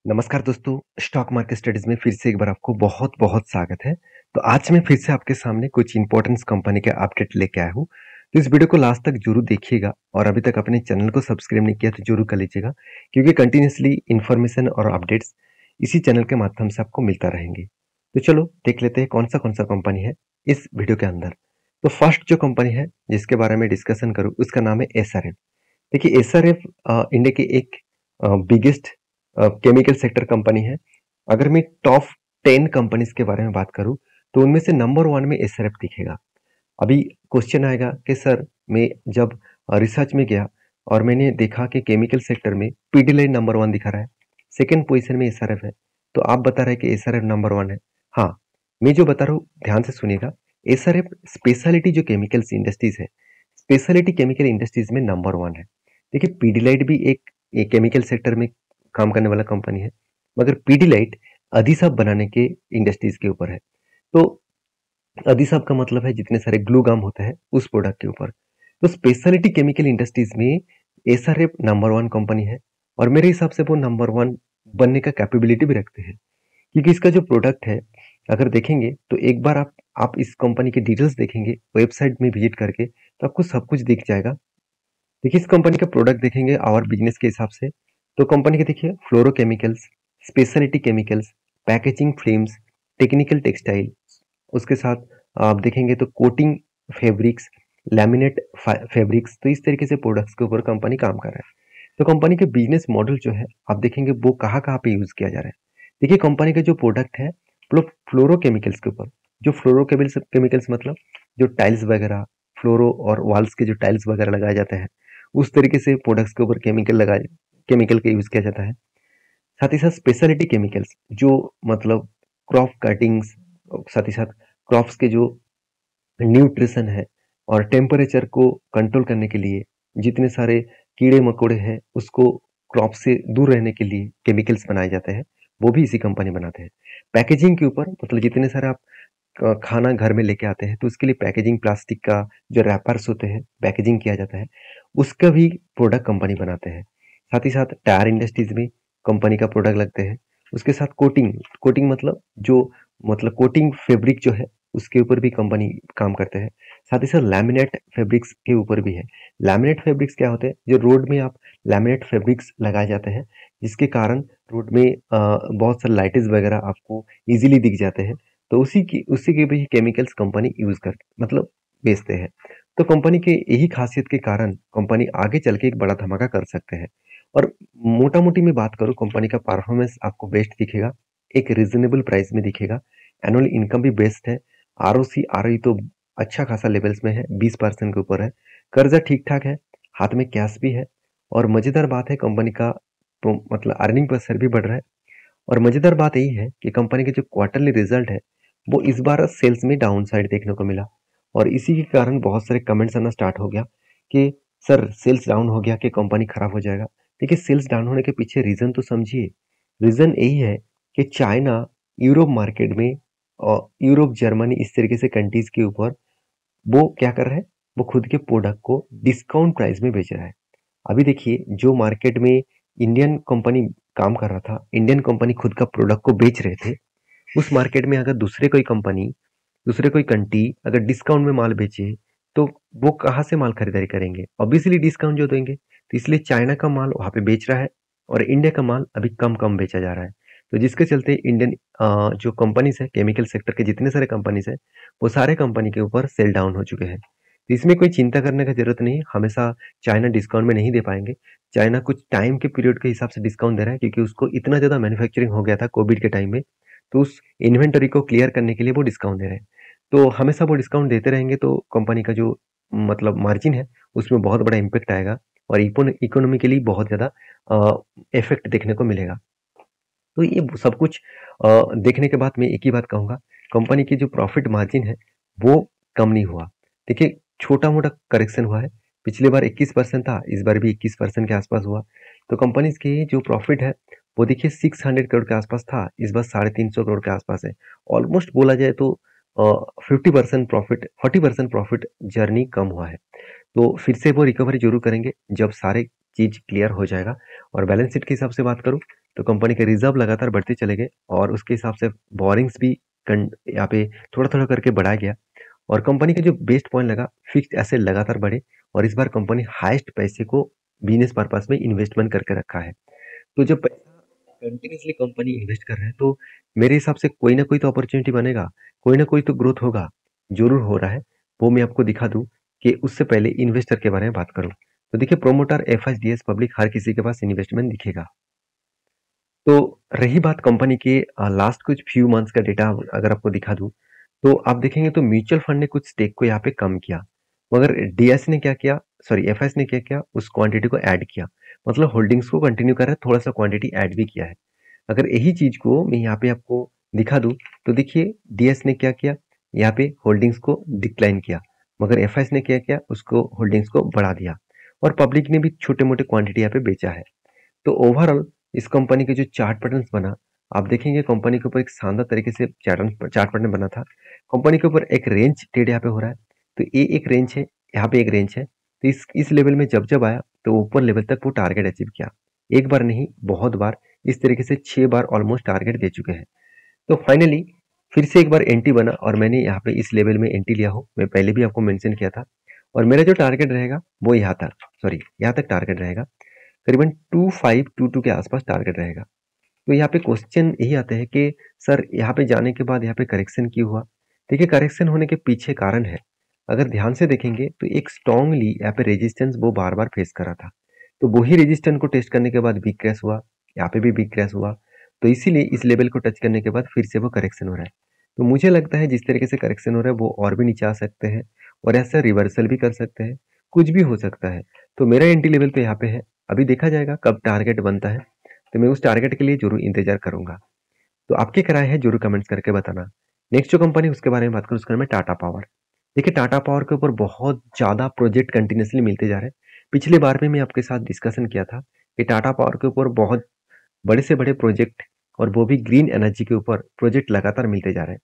नमस्कार दोस्तों, stock market studies में फिर से एक बार आपको बहुत-बहुत स्वागत है। तो आज मैं फिर से आपके सामने कुछ इंपॉर्टेंट कंपनी के अपडेट लेके आया हूँ। तो इस वीडियो को लास्ट तक जरूर देखिएगा और अभी तक अपने चैनल को सब्सक्राइब नहीं किया तो जरूर कर लीजिएगा, क्योंकि कंटिन्यूसली इन्फॉर्मेशन और अपडेट्स इसी चैनल के माध्यम से आपको मिलता रहेंगे। तो चलो देख लेते हैं कौन सा कंपनी है इस वीडियो के अंदर। तो फर्स्ट जो कंपनी है जिसके बारे में डिस्कशन करूँ उसका नाम है एसआरएफ। देखिए एसआरएफ इंडिया की एक बिगेस्ट केमिकल सेक्टर कंपनी है। अगर मैं टॉप 10 कंपनीज के बारे में बात करूं तो उनमें से नंबर 1 में एसआरएफ दिखेगा। अभी क्वेश्चन आएगा कि सर मैं जब रिसर्च में गया और मैंने देखा कि केमिकल सेक्टर में पीडीलाइट नंबर 1 दिखा रहा है, सेकंड पोजीशन में एसआरएफ है, तो आप बता रहे हैं कि एसआरएफ नंबर 1 है। हाँ, मैं जो बता रहा हूँ ध्यान से सुनिएगा। एसआरएफ स्पेशलिटी जो केमिकल्स इंडस्ट्रीज है, स्पेशलिटी केमिकल इंडस्ट्रीज में नंबर 1 है। देखिए पीडीलाइट भी एक केमिकल सेक्टर में काम करने वाला कंपनी है, मगर पीडीलाइट अधिसाब बनाने के इंडस्ट्रीज के ऊपर है। तो अधिसाब का मतलब है जितने सारे ग्लू गम होते हैं उस प्रोडक्ट के ऊपर। तो स्पेशलिटी केमिकल इंडस्ट्रीज में एसआरएफ नंबर 1 कंपनी है और मेरे हिसाब से वो नंबर 1 बनने का कैपेबिलिटी भी रखते हैं, क्योंकि इसका जो प्रोडक्ट है अगर देखेंगे तो एक बार आप इस कंपनी के डिटेल्स देखेंगे वेबसाइट में विजिट करके तो आपको सब कुछ दिख जाएगा। देखिए इस कंपनी का प्रोडक्ट देखेंगे और बिजनेस के हिसाब से तो कंपनी के देखिए fluorochemicals, speciality chemicals, packaging films, technical textile, उसके साथ आप देखेंगे तो कोटिंग फैब्रिक्स, लैमिनेट फैब्रिक्स, तो इस तरीके से प्रोडक्ट्स के ऊपर कंपनी काम कर रहा है। तो कंपनी के बिजनेस मॉडल जो है आप देखेंगे वो कहाँ कहाँ पे यूज किया जा रहा है। देखिए कंपनी का जो प्रोडक्ट है फ्लोरोकेमिकल्स के ऊपर, जो फ्लोरोकेमिकल्स केमिकल्स मतलब जो टाइल्स वगैरह फ्लोरो और वॉल्स के जो टाइल्स वगैरह लगाए जाते हैं उस तरीके से प्रोडक्ट्स के ऊपर केमिकल का यूज किया जाता है। साथ ही साथ स्पेशलिटी केमिकल्स जो मतलब क्रॉप कटिंग्स, साथ ही साथ क्रॉप्स के जो न्यूट्रिशन है और टेम्परेचर को कंट्रोल करने के लिए जितने सारे कीड़े मकोड़े हैं उसको क्रॉप से दूर रहने के लिए केमिकल्स बनाए जाते हैं, वो भी इसी कंपनी बनाते हैं। पैकेजिंग के ऊपर मतलब जितने सारे आप खाना घर में लेके आते हैं तो उसके लिए पैकेजिंग प्लास्टिक का जो रैपर्स होते हैं पैकेजिंग किया जाता है, उसका भी प्रोडक्ट कंपनी बनाते हैं। साथ ही साथ टायर इंडस्ट्रीज में कंपनी का प्रोडक्ट लगते हैं। उसके साथ कोटिंग कोटिंग मतलब कोटिंग फैब्रिक जो है उसके ऊपर भी कंपनी काम करते हैं। साथ ही साथ लैमिनेट फैब्रिक्स के ऊपर भी है। लैमिनेट फैब्रिक्स क्या होते हैं, जो रोड में आप लैमिनेट फैब्रिक्स लगाए जाते हैं जिसके कारण रोड में बहुत सारे लाइट्स वगैरह आपको इजीली दिख जाते हैं, तो उसी के भी केमिकल्स कंपनी यूज कर मतलब बेचते हैं। तो कंपनी के यही खासियत के कारण कंपनी आगे चल के एक बड़ा धमाका कर सकते हैं। और मोटा मोटी में बात करूं कंपनी का परफॉर्मेंस आपको बेस्ट दिखेगा, एक रीजनेबल प्राइस में दिखेगा, एनुअल इनकम भी बेस्ट है, आरओसी आरओई तो अच्छा खासा लेवल्स में है, 20% के ऊपर है, कर्जा ठीक ठाक है, हाथ में कैश भी है। और मजेदार बात है कंपनी का तो मतलब अर्निंग पर शेयर भी बढ़ रहा है। और मजेदार बात यही है कि कंपनी के जो क्वार्टरली रिजल्ट है वो इस बार सेल्स में डाउन साइड देखने को मिला और इसी के कारण बहुत सारे कमेंट्स आना स्टार्ट हो गया कि सर सेल्स डाउन हो गया कि कंपनी खराब हो जाएगा। देखिए सेल्स डाउन होने के पीछे रीजन तो समझिए। रीजन यही है कि चाइना यूरोप मार्केट में और यूरोप जर्मनी इस तरीके से कंट्रीज के ऊपर वो क्या कर रहा है, वो खुद के प्रोडक्ट को डिस्काउंट प्राइस में बेच रहा है। अभी देखिए जो मार्केट में इंडियन कंपनी काम कर रहा था, इंडियन कंपनी खुद का प्रोडक्ट को बेच रहे थे, उस मार्केट में अगर दूसरे कोई कंट्री अगर डिस्काउंट में माल बेचे तो वो कहाँ से माल खरीदारी करेंगे, ऑब्वियसली डिस्काउंट जो देंगे। तो इसलिए चाइना का माल वहां पे बेच रहा है और इंडिया का माल अभी कम कम बेचा जा रहा है। तो जिसके चलते इंडियन जो कंपनीज है केमिकल सेक्टर के जितने सारे कंपनीज है वो सारे कंपनी के ऊपर सेल डाउन हो चुके हैं। तो इसमें कोई चिंता करने का जरूरत नहीं, हमेशा चाइना डिस्काउंट में नहीं दे पाएंगे। चाइना कुछ टाइम के पीरियड के हिसाब से डिस्काउंट दे रहा है क्योंकि उसको इतना ज्यादा मैन्युफैक्चरिंग हो गया था कोविड के टाइम में, तो उस इन्वेंटरी को क्लियर करने के लिए वो डिस्काउंट दे रहे हैं। तो हमेशा वो डिस्काउंट देते रहेंगे तो कंपनी का जो मतलब मार्जिन है उसमें बहुत बड़ा इम्पैक्ट आएगा और इकोनॉमिकली बहुत ज़्यादा इफेक्ट देखने को मिलेगा। तो ये सब कुछ देखने के बाद मैं एक ही बात कहूँगा, कंपनी की जो प्रॉफिट मार्जिन है वो कम नहीं हुआ। देखिए छोटा मोटा करेक्शन हुआ है, पिछले बार 21% था, इस बार भी 21% के आसपास हुआ। तो कंपनी की जो प्रॉफिट है वो देखिए 600 करोड़ के आसपास था, इस बार 350 करोड़ के आसपास है। ऑलमोस्ट बोला जाए तो 50% प्रॉफिट 40% प्रॉफिट जर्नी कम हुआ है। तो फिर से वो रिकवरी जरूर करेंगे जब सारे चीज क्लियर हो जाएगा। और बैलेंस शीट के हिसाब से बात करूं तो कंपनी के रिजर्व लगातार बढ़ते चले गए और उसके हिसाब से बोरिंग्स भी यहाँ पे थोड़ा-थोड़ा करके बढ़ाया गया और कंपनी का जो बेस्ट पॉइंट लगा फिक्स्ड एसेट लगातार बढ़े और इस बार कंपनी हाईएस्ट पैसे को बिजनेस पर्पस में इन्वेस्टमेंट करके रखा है। तो जब पैसा कंटिन्यूअसली कंपनी इन्वेस्ट कर रहा है तो मेरे हिसाब से कोई ना कोई तो अपॉर्चुनिटी बनेगा, कोई ना कोई तो ग्रोथ होगा, ज़रूर हो रहा है। वो मैं आपको दिखा दूँ कि उससे पहले इन्वेस्टर के बारे में बात करूँ। तो देखिए प्रोमोटर, एफआईडीएस, पब्लिक हर किसी के पास इन्वेस्टमेंट दिखेगा। तो रही बात कंपनी के लास्ट कुछ फ्यू मंथ्स का डेटा अगर आपको दिखा दूँ, तो आप देखेंगे तो म्यूचुअल फंड ने कुछ स्टेक को यहाँ पे कम किया। मगर डीएस ने क्या किया सॉरी एफएस ने क्या किया उस क्वांटिटी को ऐड किया। मतलब होल्डिंग्स को कंटिन्यू कर रहा है, थोड़ा-सा क्वांटिटी ऐड भी किया है। अगर यही चीज़ को मैं यहाँ पे आपको दिखा दूँ, तो देखिए डीएस ने क्या किया, यहाँ पे होल्डिंग्स को डिक्लाइन किया। मगर एफएस ने क्या किया, उसको होल्डिंग्स को बढ़ा दिया और पब्लिक ने भी छोटे-मोटे क्वांटिटी यहाँ पे बेचा है। तो ओवरऑल इस कंपनी के जो चार्ट पैटर्न्स बना, आप देखेंगे कंपनी के ऊपर एक शानदार तरीके से चार्ट पैटर्न बना था। कंपनी के ऊपर एक रेंज ट्रेड यहाँ पे हो रहा है। तो ये एक रेंज है, यहाँ पे एक रेंज है। तो इस लेवल में जब आया तो ऊपर लेवल तक वो टारगेट अचीव किया। एक बार नहीं, बहुत बार इस तरीके से 6 बार ऑलमोस्ट टारगेट दे चुके हैं। तो फाइनली फिर से एक बार एंट्री बना और मैंने यहाँ पे इस लेवल में एंट्री लिया हूँ। मैं पहले भी आपको मेंशन किया था और मेरा जो टारगेट रहेगा वो यहाँ तक टारगेट रहेगा। करीबन 2522 के आसपास टारगेट रहेगा। तो यहाँ पे क्वेश्चन यही आता है कि सर यहाँ पे जाने के बाद यहाँ पे करेक्शन क्यों हुआ? देखिए करेक्शन होने के पीछे कारण है। अगर ध्यान से देखेंगे तो एक स्ट्रांगली यहाँ पे रेजिस्टेंस वो बार-बार फेस कर रहा था। तो वही रेजिस्टेंस को टेस्ट करने के बाद बिग क्रैश हुआ, यहाँ पे भी बिग क्रैश हुआ। तो इसीलिए इस लेवल को टच करने के बाद फिर से वो करेक्शन हो रहा है। तो मुझे लगता है जिस तरीके से करेक्शन हो रहा है वो और भी नीचे आ सकते हैं और ऐसा रिवर्सल भी कर सकते हैं, कुछ भी हो सकता है। तो मेरा एंट्री लेवल तो यहाँ पे है। अभी देखा जाएगा कब टारगेट बनता है, तो मैं उस टारगेट के लिए ज़रूर इंतज़ार करूँगा। तो आपकी क्या राय है ज़रूर कमेंट्स करके बताना। नेक्स्ट जो कंपनी उसके बारे में बात करूँ उसका नाम है टाटा पावर। देखिए टाटा पावर के ऊपर बहुत ज़्यादा प्रोजेक्ट कंटिन्यूअसली मिलते जा रहे हैं। पिछली बार भी मैं आपके साथ डिस्कशन किया था कि टाटा पावर के ऊपर बहुत बड़े से बड़े प्रोजेक्ट और वो भी ग्रीन एनर्जी के ऊपर प्रोजेक्ट लगातार मिलते जा रहे हैं।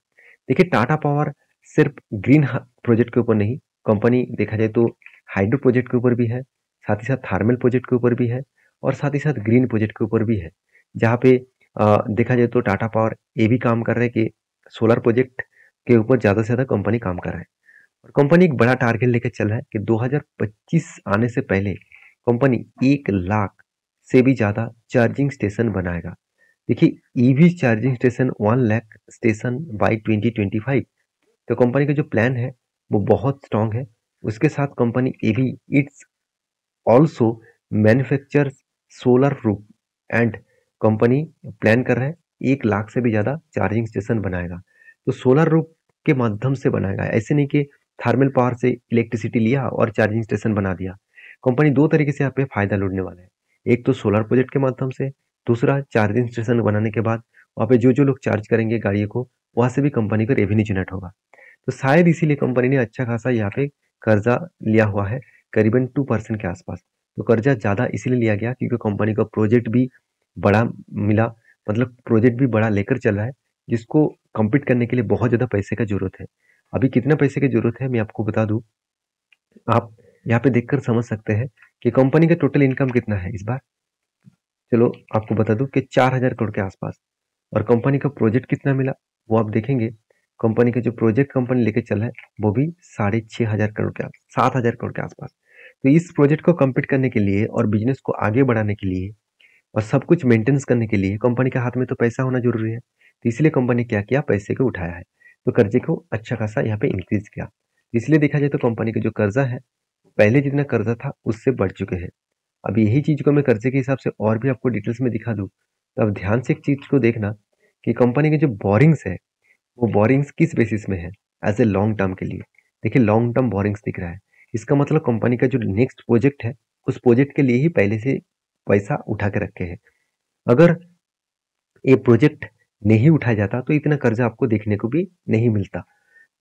देखिए टाटा पावर सिर्फ ग्रीन प्रोजेक्ट के ऊपर नहीं, कंपनी देखा जाए तो हाइड्रो प्रोजेक्ट के ऊपर भी है, साथ ही साथ थर्मल प्रोजेक्ट के ऊपर भी है और साथ ही साथ ग्रीन प्रोजेक्ट के ऊपर भी है। जहाँ पे देखा जाए तो टाटा पावर ये भी काम कर रहा है कि सोलर प्रोजेक्ट के ऊपर ज़्यादा से ज़्यादा कंपनी काम कर रहा है और कंपनी एक बड़ा टारगेट लेकर चल रहा है कि 2025 आने से पहले कंपनी 1 लाख से भी ज़्यादा चार्जिंग स्टेशन बनाएगा। देखिए EV charging station 1 lakh station by 2025। तो कंपनी का जो प्लान है वो बहुत स्ट्रांग है। उसके साथ कंपनी ये भी it's also manufacture solar roof and company plan कर रहा है 1 लाख से भी ज़्यादा चार्जिंग स्टेशन बनाएगा। तो सोलर रूफ के माध्यम से बनाएगा, ऐसे नहीं कि थर्मल पावर से इलेक्ट्रिसिटी लिया और चार्जिंग स्टेशन बना दिया। कंपनी 2 तरीके से यहाँ पे फ़ायदा लूटने वाला है। एक तो सोलर प्रोजेक्ट के माध्यम से, दूसरा चार्जिंग स्टेशन बनाने के बाद वहाँ पे जो लोग चार्ज करेंगे गाड़ियों को, वहाँ से भी कंपनी का रेवेन्यू जनरेट होगा। तो शायद इसीलिए कंपनी ने अच्छा खासा यहाँ पे कर्जा लिया हुआ है, करीबन 2% के आसपास। तो कर्जा ज़्यादा इसीलिए लिया गया क्योंकि कंपनी का प्रोजेक्ट भी बड़ा मिला, मतलब प्रोजेक्ट भी बड़ा लेकर चल रहा है, जिसको कम्पीट करने के लिए बहुत ज़्यादा पैसे का ज़रूरत है। अभी कितना पैसे की ज़रूरत है मैं आपको बता दूँ, आप यहाँ पे देखकर समझ सकते हैं कि कंपनी का टोटल इनकम कितना है इस बार। चलो आपको बता दूँ कि 4000 करोड़ के आसपास और कंपनी का प्रोजेक्ट कितना मिला, वो आप देखेंगे। कंपनी का जो प्रोजेक्ट कंपनी लेके चल रहा है, वो भी 6500 करोड़ के 7000 करोड़ के आसपास। तो इस प्रोजेक्ट को कंप्लीट करने के लिए और बिजनेस को आगे बढ़ाने के लिए और सब कुछ मेंटेनेंस करने के लिए कंपनी के हाथ में तो पैसा होना जरूरी है। तो इसलिए कंपनी क्या किया, पैसे को उठाया है। तो कर्जे को अच्छा खासा यहाँ पे इंक्रीज किया। इसलिए देखा जाए तो कंपनी का जो कर्जा है, पहले जितना कर्जा था उससे बढ़ चुके हैं। अब यही चीज को मैं कर्जे के हिसाब से और भी आपको डिटेल्स में दिखा दूं, तो अब ध्यान से एक चीज को देखना कि कंपनी के जो बोरिंग्स है वो बोरिंग्स किस बेसिस में है, एज ए लॉन्ग टर्म के लिए। देखिए लॉन्ग टर्म बोरिंग्स दिख रहा है, इसका मतलब कंपनी का जो नेक्स्ट प्रोजेक्ट है उस प्रोजेक्ट के लिए ही पहले से पैसा उठा के रखे हैं। अगर ये प्रोजेक्ट नहीं उठाया जाता तो इतना कर्जा आपको देखने को भी नहीं मिलता।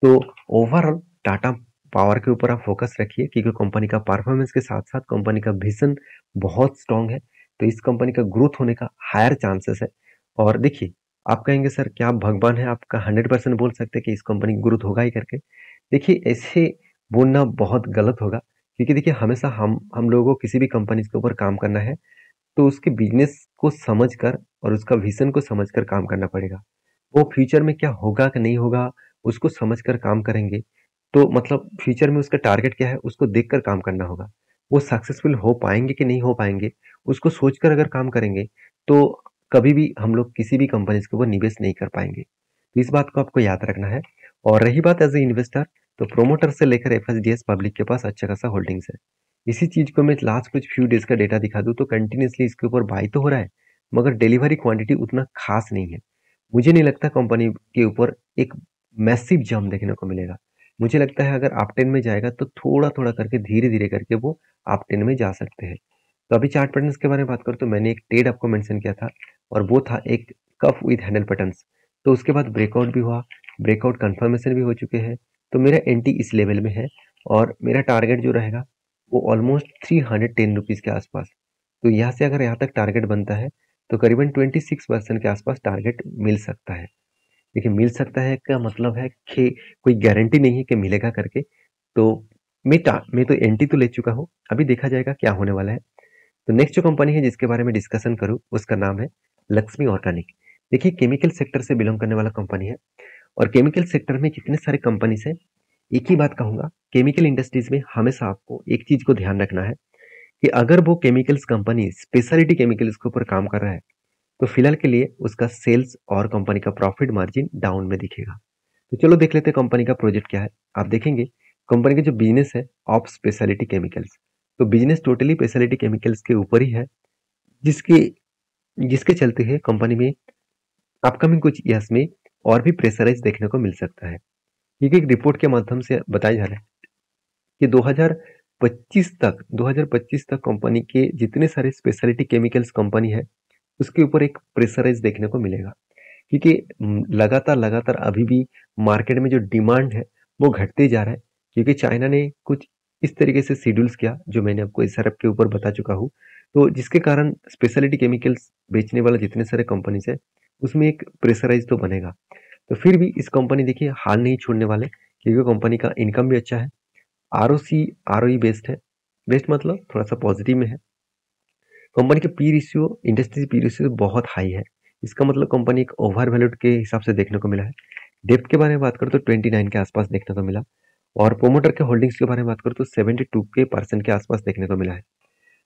तो ओवरऑल टाटा पावर के ऊपर आप फोकस रखिए क्योंकि कंपनी का परफॉर्मेंस के साथ साथ कंपनी का विजन बहुत स्ट्रांग है। तो इस कंपनी का ग्रोथ होने का हायर चांसेस है। और देखिए आप कहेंगे सर क्या आप भगवान है, आपका 100% बोल सकते हैं कि इस कंपनी की ग्रोथ होगा ही करके। देखिए ऐसे बोलना बहुत गलत होगा क्योंकि देखिए हमेशा हम लोगों को किसी भी कंपनी के ऊपर काम करना है तो उसके बिजनेस को समझकर और उसका विजन को समझकर काम करना पड़ेगा। वो फ्यूचर में क्या होगा कि नहीं होगा, उसको समझकर काम करेंगे, तो मतलब फ्यूचर में उसका टारगेट क्या है, उसको देखकर काम करना होगा। वो सक्सेसफुल हो पाएँगे कि नहीं हो पाएँगे, उसको सोचकर अगर काम करेंगे, तो कभी भी हम लोग किसी भी कंपनीज़ के ऊपर निवेश नहीं कर पाएँगे। तो इस बात को आपको याद रखना है। और रही बात एज़ ए इन्वेस्टर, तो प्रोमोटर से लेकर एफएसडीएस पब्लिक के पास अच्छा खासा होल्डिंग्स है। इसी चीज़ को मैं लास्ट कुछ फ्यू डेज़ का डेटा दिखा दूँ तो कंटिन्यूअसली इसके ऊपर बाय तो हो रहा है, मगर डिलीवरी क्वांटिटी उतना खास नहीं है। मुझे नहीं लगता कंपनी के ऊपर एक मैसिव जंप देखने को मिलेगा। मुझे लगता है अगर अप ट्रेंड में जाएगा तो थोड़ा-थोड़ा करके धीरे-धीरे करके वो अप ट्रेंड में जा सकते हैं। तो अभी चार्ट पैटर्न्स के बारे में बात करूँ तो मैंने एक ट्रेड आपको मेंशन किया था और वो था एक कफ विद हैंडल पैटर्न्स। तो उसके बाद ब्रेकआउट भी हुआ, ब्रेकआउट कंफर्मेशन भी हो चुके हैं। तो मेरा एंट्री इस लेवल में है और मेरा टारगेट जो रहेगा वो ऑलमोस्ट 310 रुपीज़ के आसपास। तो यहाँ से अगर यहाँ तक टारगेट बनता है तो करीबन 26% के आसपास टारगेट मिल सकता है। देखिए मिल सकता है का मतलब है कि कोई गारंटी नहीं है कि मिलेगा करके। तो मैं तो एंट्री तो ले चुका हूँ, अभी देखा जाएगा क्या होने वाला है। तो नेक्स्ट जो कंपनी है जिसके बारे में डिस्कशन करूँ उसका नाम है लक्ष्मी ऑर्गेनिक। देखिए केमिकल सेक्टर से बिलोंग करने वाला कंपनी है और केमिकल सेक्टर में कितने सारे कंपनीज हैं। एक ही बात कहूंगा, केमिकल इंडस्ट्रीज में हमेशा आपको एक चीज को ध्यान रखना है कि अगर वो केमिकल्स कंपनी स्पेशलिटी केमिकल्स के ऊपर काम कर रहा है तो फिलहाल के लिए उसका सेल्स और कंपनी का प्रॉफिट मार्जिन डाउन में दिखेगा। तो चलो देख लेते हैं कंपनी का प्रोजेक्ट क्या है। आप देखेंगे कंपनी का जो बिजनेस है ऑफ स्पेशलिटी केमिकल्स, तो बिजनेस टोटली स्पेशलिटी केमिकल्स के ऊपर ही है, जिसके जिसके चलते है कंपनी में अपकमिंग कुछ ईयर्स में और भी प्रेशराइज देखने को मिल सकता है। क्योंकि एक रिपोर्ट के माध्यम से बताया जा रहा है कि 2025 तक कंपनी के जितने सारे स्पेशलिटी केमिकल्स कंपनी है उसके ऊपर एक प्रेशराइज देखने को मिलेगा। क्योंकि लगातार लगातार अभी भी मार्केट में जो डिमांड है वो घटते जा रहा है, क्योंकि चाइना ने कुछ इस तरीके से शेड्यूल्स किया जो मैंने आपको इस सरप के ऊपर बता चुका हूँ। तो जिसके कारण स्पेशलिटी केमिकल्स बेचने वाला जितने सारे कंपनीज है उसमें एक प्रेशराइज तो बनेगा। तो फिर भी इस कंपनी देखिए हाल नहीं छोड़ने वाले, क्योंकि कंपनी का इनकम भी अच्छा है, आरओसी आरओई बेस्ड है, बेस्ट मतलब थोड़ा सा पॉजिटिव में है। कंपनी के P ratio industry P ratio बहुत हाई है, इसका मतलब कंपनी एक ओवर वैल्यूड के हिसाब से देखने को मिला है। डेप्थ के बारे में बात करूँ तो 29 के आसपास देखने को मिला और प्रोमोटर के होल्डिंग्स के बारे में बात करूँ तो 72% के आसपास देखने को मिला है।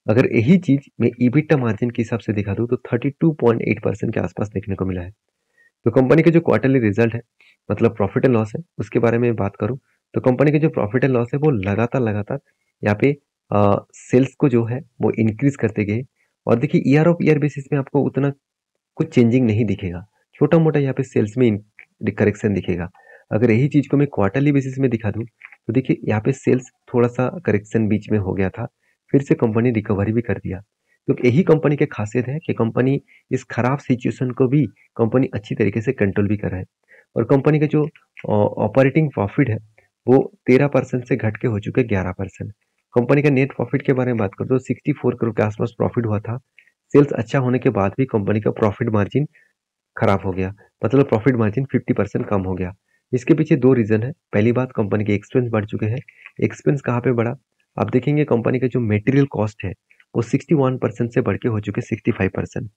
अगर यही चीज मैं ईबिटा मार्जिन के हिसाब से दिखा दूं तो 32.8% के आसपास देखने को मिला है। तो कंपनी के जो क्वार्टरली रिजल्ट है मतलब प्रॉफिट एंड लॉस है उसके बारे में बात करूं तो कंपनी के जो प्रॉफिट एंड लॉस है वो लगातार लगातार यहाँ पे सेल्स को जो है वो इंक्रीज करते गए। और देखिए ईयर ऑफ ईयर बेसिस में आपको उतना कुछ चेंजिंग नहीं दिखेगा, छोटा मोटा यहाँ पे सेल्स में करेक्शन दिखेगा। अगर यही चीज को मैं क्वार्टरली बेसिस में दिखा दूं तो देखिए यहाँ पे सेल्स थोड़ा सा करेक्शन बीच में हो गया था, फिर से कंपनी रिकवरी भी कर दिया। तो यही कंपनी की खासियत है कि कंपनी इस खराब सिचुएशन को भी कंपनी अच्छी तरीके से कंट्रोल भी कर रहा है। और कंपनी का जो ऑपरेटिंग प्रॉफिट है वो 13% से घट के हो चुके 11%। कंपनी का नेट प्रॉफिट के बारे में बात करें तो 64 करोड़ के आसपास प्रॉफिट हुआ था। सेल्स अच्छा होने के बाद भी कंपनी का प्रॉफिट मार्जिन खराब हो गया, मतलब प्रॉफिट मार्जिन 50% कम हो गया। इसके पीछे दो रीजन है। पहली बात, कंपनी के एक्सपेंस बढ़ चुके हैं। एक्सपेंस कहाँ पे बढ़ा, आप देखेंगे कंपनी का जो मटेरियल कॉस्ट है वो 61% से बढ़ के हो चुके 65%।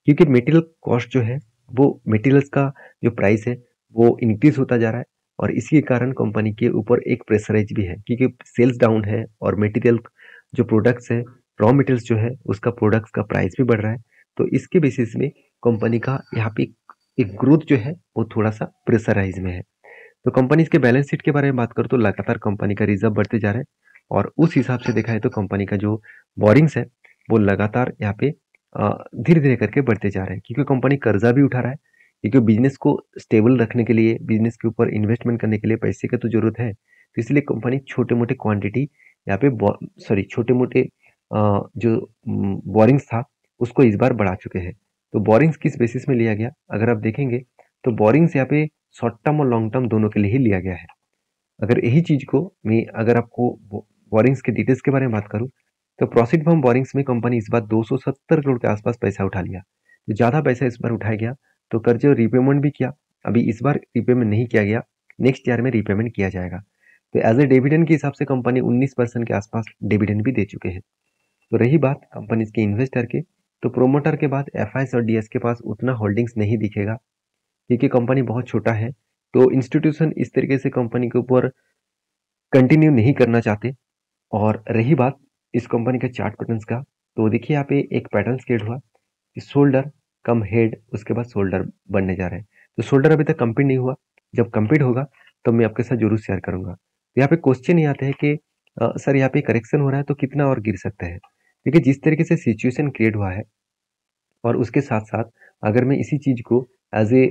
क्योंकि मटेरियल कॉस्ट जो है वो मटेरियल्स का जो प्राइस है वो इंक्रीज होता जा रहा है और इसी के कारण कंपनी के ऊपर एक प्रेशराइज भी है, क्योंकि सेल्स डाउन है और मटेरियल जो प्रोडक्ट्स है, रॉ मटेरियल्स जो है उसका प्रोडक्ट्स का प्राइस भी बढ़ रहा है। तो इसके बेसिस में कंपनी का यहाँ पे एक ग्रोथ जो है वो थोड़ा सा प्रेशराइज में है। तो कंपनी के बैलेंस शीट के बारे में बात करूँ तो लगातार कंपनी का रिजर्व बढ़ते जा रहा है और उस हिसाब से देखा है तो कंपनी का जो बोरिंग्स है वो लगातार यहाँ पे धीरे धीरे करके बढ़ते जा रहे हैं, क्योंकि कंपनी कर्जा भी उठा रहा है। क्योंकि बिजनेस को स्टेबल रखने के लिए, बिजनेस के ऊपर इन्वेस्टमेंट करने के लिए पैसे की तो जरूरत है, तो इसलिए कंपनी छोटे मोटे क्वांटिटी यहाँ पे छोटे मोटे जो बोरिंग्स था उसको इस बार बढ़ा चुके हैं। तो बोरिंग्स किस बेसिस में लिया गया, अगर आप देखेंगे तो बोरिंग्स यहाँ पे शॉर्ट टर्म और लॉन्ग टर्म दोनों के लिए ही लिया गया है। अगर यही चीज को मैं अगर आपको बोरिंग्स के डिटेल्स के बारे में बात करूं तो प्रॉफिट फ्रॉम बोरिंग्स में कंपनी इस बार 270 करोड़ के आसपास पैसा उठा लिया। तो ज्यादा पैसा इस बार उठाया गया, तो कर्जे रीपेमेंट भी किया। अभी इस बार रिपेमेंट नहीं किया गया, नेक्स्ट ईयर में रिपेमेंट किया जाएगा। तो एज ए डिविडेंड के हिसाब से कंपनी 19% के आसपास डिविडेंड भी दे चुके हैं। तो रही बात कंपनी के इन्वेस्टर के, तो प्रोमोटर के बाद एफआईएस और डीएस के पास उतना होल्डिंग्स नहीं दिखेगा क्योंकि कंपनी बहुत छोटा है। तो इंस्टीट्यूशन इस तरीके से कंपनी के ऊपर कंटिन्यू नहीं करना चाहते। और रही बात इस कंपनी के चार्ट पैटर्न्स का, तो देखिए यहाँ पे एक पैटर्न क्रिएट हुआ कि शोल्डर कम हेड, उसके बाद शोल्डर बनने जा रहे हैं। तो शोल्डर अभी तक कंप्लीट नहीं हुआ, जब कंप्लीट होगा तो मैं आपके साथ जरूर शेयर करूंगा। तो यहाँ पे क्वेश्चन ये आते हैं कि सर यहाँ पे करेक्शन हो रहा है तो कितना और गिर सकता है। देखिए जिस तरीके से सिचुएशन क्रिएट हुआ है और उसके साथ साथ अगर मैं इसी चीज को एज ए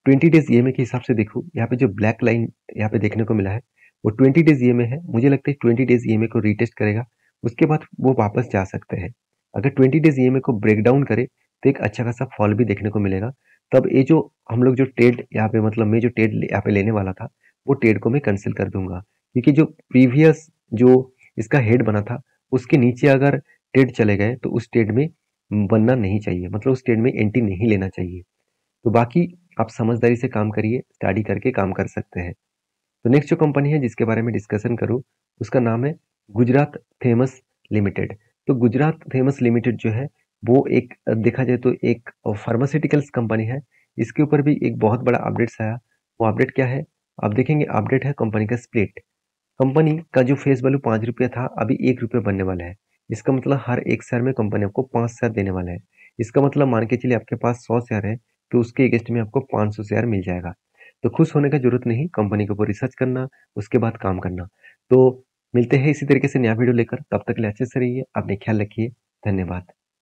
20 डेज ईएमए के हिसाब से देखूँ, यहाँ पे जो ब्लैक लाइन यहाँ पे देखने को मिला है वो 20 डेज ईएमए है। मुझे लगता है 20 डेज ईएमए को रीटेस्ट करेगा, उसके बाद वो वापस जा सकते हैं। अगर 20 डेज ईएमए को ब्रेक डाउन करे तो एक अच्छा खासा फॉल भी देखने को मिलेगा। तब ये जो हम लोग जो ट्रेड यहाँ पे मतलब मैं जो ट्रेड यहाँ पे लेने वाला था वो ट्रेड को मैं कैंसिल कर दूंगा, क्योंकि जो प्रीवियस जो इसका हेड बना था उसके नीचे अगर ट्रेड चले गए तो उस ट्रेड में बनना नहीं चाहिए, मतलब उस ट्रेड में एंट्री नहीं लेना चाहिए। तो बाकी आप समझदारी से काम करिए, स्टडी करके काम कर सकते हैं। तो नेक्स्ट जो कंपनी है जिसके बारे में डिस्कशन करूँ उसका नाम है गुजरात फेमस लिमिटेड। तो गुजरात फेमस लिमिटेड जो है वो एक देखा जाए तो एक फार्मास्यूटिकल्स कंपनी है। इसके ऊपर भी एक बहुत बड़ा अपडेट्स आया। वो अपडेट क्या है आप देखेंगे। अपडेट है कंपनी का स्प्लिट। कंपनी का जो फेस वैल्यू 5 रुपया था अभी 1 रुपया बनने वाला है। इसका मतलब हर एक शेयर में कंपनी आपको 5 शेयर देने वाला है। इसका मतलब मान के चलिए आपके पास 100 शेयर है तो उसके अगेंस्ट में आपको 500 शेयर मिल जाएगा। तो खुश होने का जरूरत नहीं, कंपनी के ऊपर रिसर्च करना, उसके बाद काम करना। तो मिलते हैं इसी तरीके से नया वीडियो लेकर, तब तक के लिए अच्छे से रहिए, अपने ख्याल रखिए। धन्यवाद।